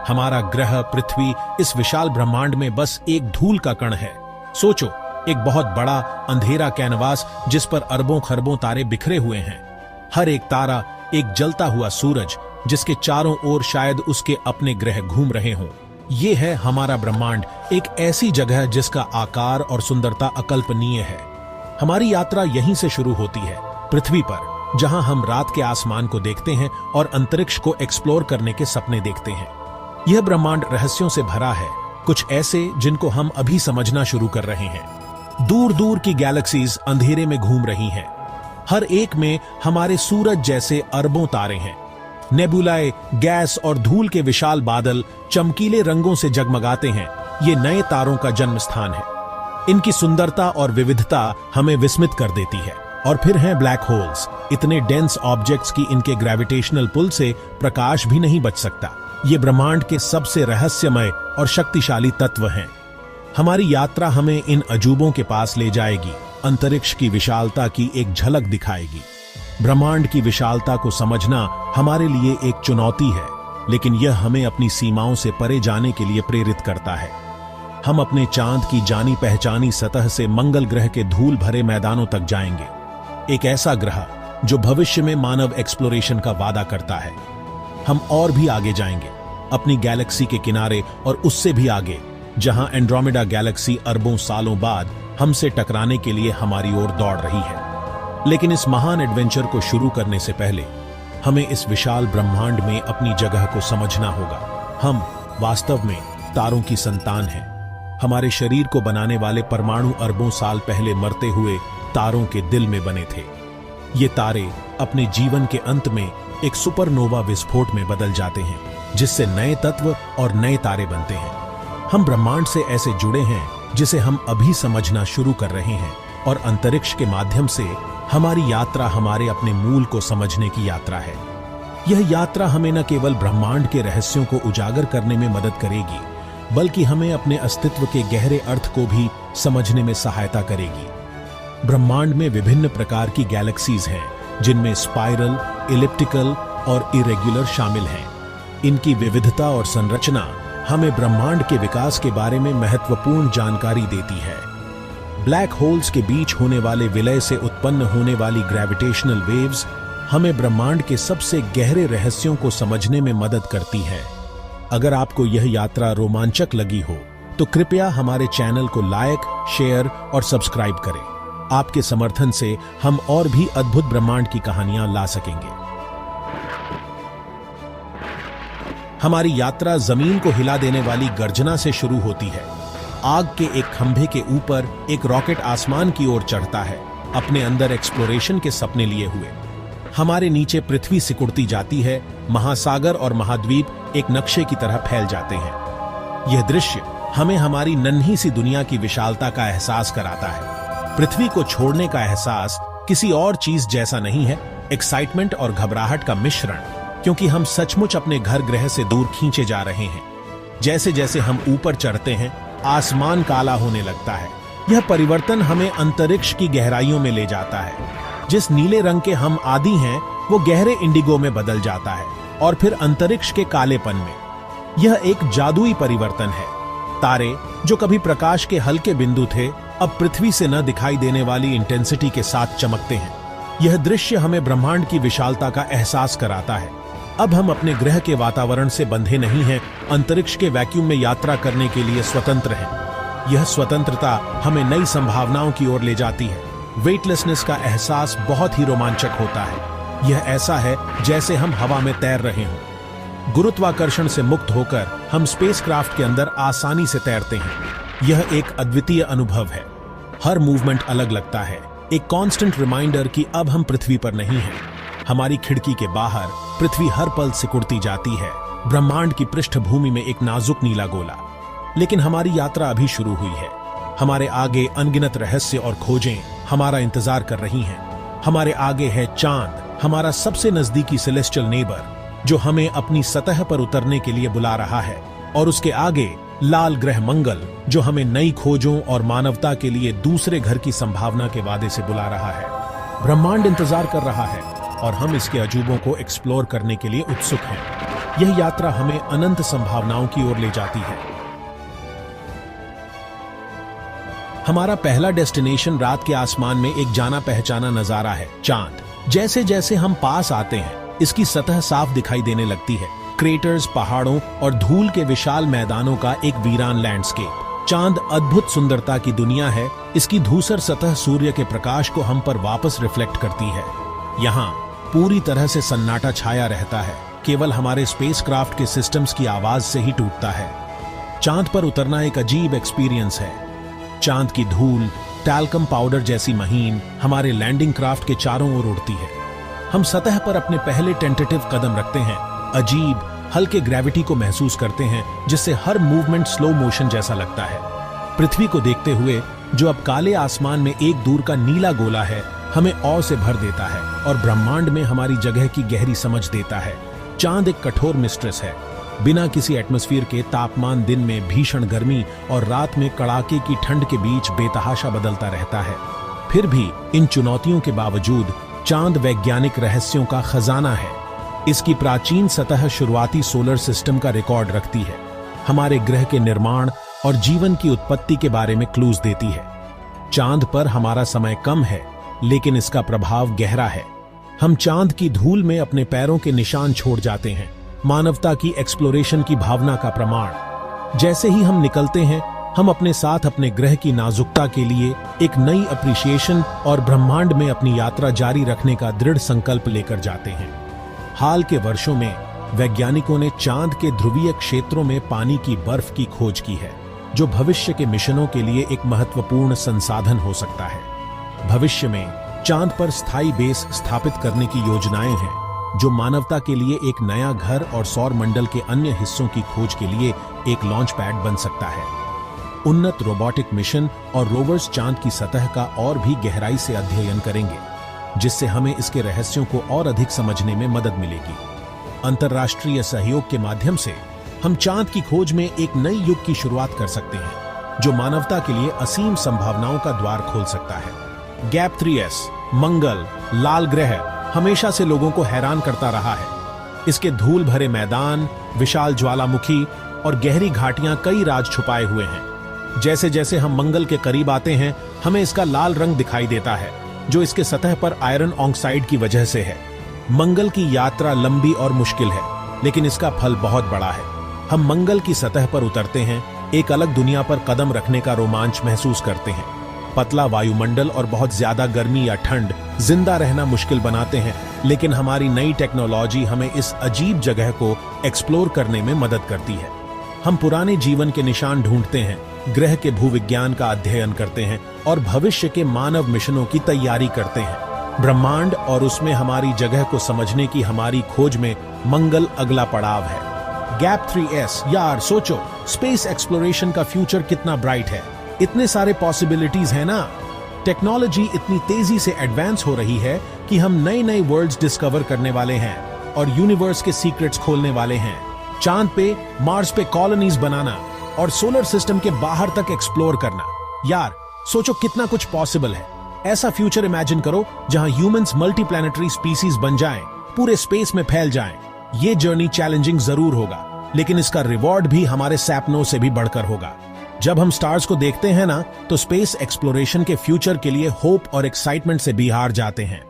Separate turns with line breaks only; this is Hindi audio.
हमारा ग्रह पृथ्वी इस विशाल ब्रह्मांड में बस एक धूल का कण है। सोचो, एक बहुत बड़ा अंधेरा कैनवास जिस पर अरबों खरबों तारे बिखरे हुए हैं। हर एक तारा एक जलता हुआ सूरज जिसके चारों ओर शायद उसके अपने ग्रह घूम रहे हों। ये है हमारा ब्रह्मांड, एक ऐसी जगह जिसका आकार और सुंदरता अकल्पनीय है। हमारी यात्रा यहीं से शुरू होती है, पृथ्वी पर, जहां हम रात के आसमान को देखते हैं और अंतरिक्ष को एक्सप्लोर करने के सपने देखते हैं। यह ब्रह्मांड रहस्यों से भरा है, कुछ ऐसे जिनको हम अभी समझना शुरू कर रहे हैं। दूर दूर की गैलेक्सीज अंधेरे में घूम रही हैं। हर एक में हमारे सूरज जैसे अरबों तारे हैं। नेबुलाए, गैस और धूल के विशाल बादल चमकीले रंगों से जगमगाते हैं। ये नए तारों का जन्म स्थान है। इनकी सुंदरता और विविधता हमें विस्मित कर देती है। और फिर हैं ब्लैक होल्स, इतने डेंस ऑब्जेक्ट्स की इनके ग्रेविटेशनल पुल से प्रकाश भी नहीं बच सकता। ये ब्रह्मांड के सबसे रहस्यमय और शक्तिशाली तत्व हैं। हमारी यात्रा हमें इन अजूबों के पास ले जाएगी, अंतरिक्ष की विशालता की एक झलक दिखाएगी। ब्रह्मांड की विशालता को समझना हमारे लिए एक चुनौती है, लेकिन यह हमें अपनी सीमाओं से परे जाने के लिए प्रेरित करता है। हम अपने चांद की जानी पहचानी सतह से मंगल ग्रह के धूल भरे मैदानों तक जाएंगे। एक ऐसा ग्रह जो भविष्य में मानव एक्सप्लोरेशन का वादा करता है। हम और भी आगे जाएंगे, अपनी गैलेक्सी के किनारे और उससे भी आगे, जहां एंड्रोमेडा गैलेक्सी अरबों सालों बाद हमसे टकराने के लिए हमारी ओर दौड़ रही है। लेकिन इस महान एडवेंचर को शुरू करने से पहले हमें इस विशाल ब्रह्मांड में अपनी जगह को समझना होगा। हम वास्तव में तारों की संतान हैं। हमारे शरीर को बनाने वाले परमाणु अरबों साल पहले मरते हुए तारों के दिल में बने थे। ये तारे अपने जीवन के अंत में एक सुपरनोवा विस्फोट में बदल जाते हैं, जिससे नए तत्व और नए तारे बनते हैं। हम ब्रह्मांड से ऐसे जुड़े हैं जिसे हम अभी समझना शुरू कर रहे हैं, और अंतरिक्ष के माध्यम से हमारी यात्रा हमारे अपने मूल को समझने की यात्रा है। यह यात्रा हमें न केवल ब्रह्मांड के रहस्यों को उजागर करने में मदद करेगी, बल्कि हमें अपने अस्तित्व के गहरे अर्थ को भी समझने में सहायता करेगी। ब्रह्मांड में विभिन्न प्रकार की गैलेक्सीज हैं, जिनमें स्पाइरल, इलिप्टिकल और इरेगुलर शामिल हैं। इनकी विविधता और संरचना हमें ब्रह्मांड के विकास के बारे में महत्वपूर्ण जानकारी देती है। ब्लैक होल्स के बीच होने वाले विलय से उत्पन्न होने वाली ग्रेविटेशनल वेव्स हमें ब्रह्मांड के सबसे गहरे रहस्यों को समझने में मदद करती है। अगर आपको यह यात्रा रोमांचक लगी हो, तो कृपया हमारे चैनल को लाइक, शेयर और सब्सक्राइब करें। आपके समर्थन से हम और भी अद्भुत ब्रह्मांड की कहानियां ला सकेंगे। हमारी यात्रा जमीन को हिला देने वाली गर्जना से शुरू होती है। आग के एक खंभे के ऊपर एक रॉकेट आसमान की ओर चढ़ता है, अपने अंदर एक्सप्लोरेशन के सपने लिए हुए। हमारे नीचे पृथ्वी सिकुड़ती जाती है, महासागर और महाद्वीप एक नक्शे की तरह फैल जाते हैं। यह दृश्य हमें हमारी नन्ही सी दुनिया की विशालता का एहसास कराता है। पृथ्वी को छोड़ने का एहसास किसी और चीज जैसा नहीं है, एक्साइटमेंट और घबराहट का मिश्रण, क्योंकि हम सचमुच अपने घर ग्रह से दूर खींचे जा रहे हैं। जैसे जैसे हम ऊपर चढ़ते हैं, आसमान काला होने लगता है। यह परिवर्तन हमें अंतरिक्ष की गहराइयों में ले जाता है। जिस नीले रंग के हम आदी हैं, वो गहरे इंडिगो में बदल जाता है, और फिर अंतरिक्ष के कालेपन में। यह एक जादुई परिवर्तन है। तारे जो कभी प्रकाश के हल्के बिंदु थे, अब पृथ्वी से न दिखाई देने वाली इंटेंसिटी के साथ चमकते हैं। यह दृश्य हमें ब्रह्मांड की विशालता का एहसास कराता है। अब हम अपने ग्रह के वातावरण से बंधे नहीं हैं, अंतरिक्ष के वैक्यूम में यात्रा करने के लिए स्वतंत्र हैं। यह स्वतंत्रता हमें नई संभावनाओं की ओर ले जाती है। वेटलेसनेस का एहसास बहुत ही रोमांचक होता है। यह ऐसा है जैसे हम हवा में तैर रहे हों। गुरुत्वाकर्षण से मुक्त होकर हम स्पेसक्राफ्ट के अंदर आसानी से तैरते हैं। यह एक अद्वितीय अनुभव है। हर मूवमेंट अलग लगता है, एक कांस्टेंट रिमाइंडर कि अब हम पृथ्वी पर नहीं हैं। हमारी खिड़की के बाहर पृथ्वी हर पल सिकुड़ती जाती है, ब्रह्मांड की पृष्ठभूमि में एक नाजुक नीला गोला। लेकिन हमारी यात्रा अभी शुरू हुई है। हमारे आगे अनगिनत रहस्य और खोजें हमारा इंतजार कर रही हैं। हमारे आगे है चांद, हमारा सबसे नजदीकी सेलेस्टियल नेबर, जो हमें अपनी सतह पर उतरने के लिए बुला रहा है। और उसके आगे लाल ग्रह मंगल, जो हमें नई खोजों और मानवता के लिए दूसरे घर की संभावना के वादे से बुला रहा है। ब्रह्मांड इंतजार कर रहा है, और हम इसके अजूबों को एक्सप्लोर करने के लिए उत्सुक हैं। यह यात्रा हमें अनंत संभावनाओं की ओर ले जाती है। हमारा पहला डेस्टिनेशन रात के आसमान में एक जाना पहचाना नजारा है, चांद। जैसे जैसे हम पास आते हैं, इसकी सतह साफ दिखाई देने लगती है। क्रेटर्स, पहाड़ों और धूल के विशाल मैदानों का एक वीरान लैंडस्केप। चांद अद्भुत सुंदरता की दुनिया है। इसकी धूसर सतह सूर्य के प्रकाश को हम पर वापस रिफ्लेक्ट करती है। यहाँ पूरी तरह से सन्नाटा छाया रहता है, केवल हमारे स्पेसक्राफ्ट के सिस्टम्स की आवाज से ही टूटता है। चांद पर उतरना एक अजीब एक्सपीरियंस है। चांद की धूल टैल्कम पाउडर जैसी महीन हमारे लैंडिंग क्राफ्ट के चारों ओर उड़ती है। हम सतह पर अपने पहले टेंटेटिव कदम रखते हैं, अजीब हल्के ग्रेविटी को महसूस करते हैं, जिससे हर मूवमेंट स्लो मोशन जैसा लगता है। पृथ्वी को देखते हुए, जो अब काले आसमान में एक दूर का नीला गोला है, हमें औ से भर देता है और ब्रह्मांड में हमारी जगह की गहरी समझ देता है। चांद एक कठोर मिस्ट्रेस है। बिना किसी एटमॉस्फेयर के तापमान दिन में भीषण गर्मी और रात में कड़ाके की ठंड के बीच बेतहाशा बदलता रहता है। फिर भी इन चुनौतियों के बावजूद चांद वैज्ञानिक रहस्यों का खजाना है। इसकी प्राचीन सतह शुरुआती सोलर सिस्टम का रिकॉर्ड रखती है, हमारे ग्रह के निर्माण और जीवन की उत्पत्ति के बारे में क्लूज देती है। चांद पर हमारा समय कम है, लेकिन इसका प्रभाव गहरा है। हम चांद की धूल में अपने पैरों के निशान छोड़ जाते हैं, मानवता की एक्सप्लोरेशन की भावना का प्रमाण। जैसे ही हम निकलते हैं, हम अपने साथ अपने ग्रह की नाजुकता के लिए एक नई अप्रिसिएशन और ब्रह्मांड में अपनी यात्रा जारी रखने का दृढ़ संकल्प लेकर जाते हैं। हाल के वर्षों में वैज्ञानिकों ने चांद के ध्रुवीय क्षेत्रों में पानी की बर्फ की खोज की है, जो भविष्य के मिशनों के लिए एक महत्वपूर्ण संसाधन हो सकता है। भविष्य में चांद पर स्थायी बेस स्थापित करने की योजनाएं हैं, जो मानवता के लिए एक नया घर और सौर मंडल के अन्य हिस्सों की खोज के लिए एक लॉन्च पैड बन सकता है। उन्नत रोबोटिक मिशन और रोवर्स चांद की सतह का और भी गहराई से अध्ययन करेंगे, जिससे हमें इसके रहस्यों को और अधिक समझने में मदद मिलेगी। अंतर्राष्ट्रीय सहयोग के माध्यम से हम चांद की खोज में एक नई युग की शुरुआत कर सकते हैं, जो मानवता के लिए असीम संभावनाओं का द्वार खोल सकता है। गैप 3S मंगल लाल ग्रह हमेशा से लोगों को हैरान करता रहा है। इसके धूल भरे मैदान, विशाल ज्वालामुखी और गहरी घाटियां कई राज छुपाए हुए हैं। जैसे जैसे हम मंगल के करीब आते हैं, हमें इसका लाल रंग दिखाई देता है, जो इसके सतह पर आयरन ऑक्साइड की वजह से है। मंगल की यात्रा लंबी और मुश्किल है, लेकिन इसका फल बहुत बड़ा है। हम मंगल की सतह पर उतरते हैं, एक अलग दुनिया पर कदम रखने का रोमांच महसूस करते हैं। पतला वायुमंडल और बहुत ज्यादा गर्मी या ठंड जिंदा रहना मुश्किल बनाते हैं, लेकिन हमारी नई टेक्नोलॉजी हमें इस अजीब जगह को एक्सप्लोर करने में मदद करती है। हम पुराने जीवन के निशान ढूंढते हैं, ग्रह के भूविज्ञान का अध्ययन करते हैं और भविष्य के मानव मिशनों की तैयारी करते हैं। ब्रह्मांड और उसमें हमारी जगह को समझने की हमारी खोज में मंगल अगला पड़ाव है। गैप 3S, यार सोचो, स्पेस एक्सप्लोरेशन का फ्यूचर कितना ब्राइट है। इतने सारे पॉसिबिलिटीज हैं ना। टेक्नोलॉजी इतनी तेजी से एडवांस हो रही है कि हम नए नए वर्ल्ड्स डिस्कवर करने वाले हैं और यूनिवर्स के सीक्रेट्स खोलने वाले हैं। चांद पे, मार्स पे कॉलोनीज बनाना और सोलर सिस्टम के बाहर तक एक्सप्लोर करना। यार सोचो कितना कुछ पॉसिबल है। ऐसा फ्यूचर इमेजिन करो जहां ह्यूमंस मल्टीप्लैनेटरी स्पीसीज बन जाएं, पूरे स्पेस में फैल जाएं। ये जर्नी चैलेंजिंग जरूर होगा, लेकिन इसका रिवॉर्ड भी हमारे सपनों से भी बढ़कर होगा। जब हम स्टार्स को देखते हैं ना, तो स्पेस एक्सप्लोरेशन के फ्यूचर के लिए होप और एक्साइटमेंट से बिहार जाते हैं।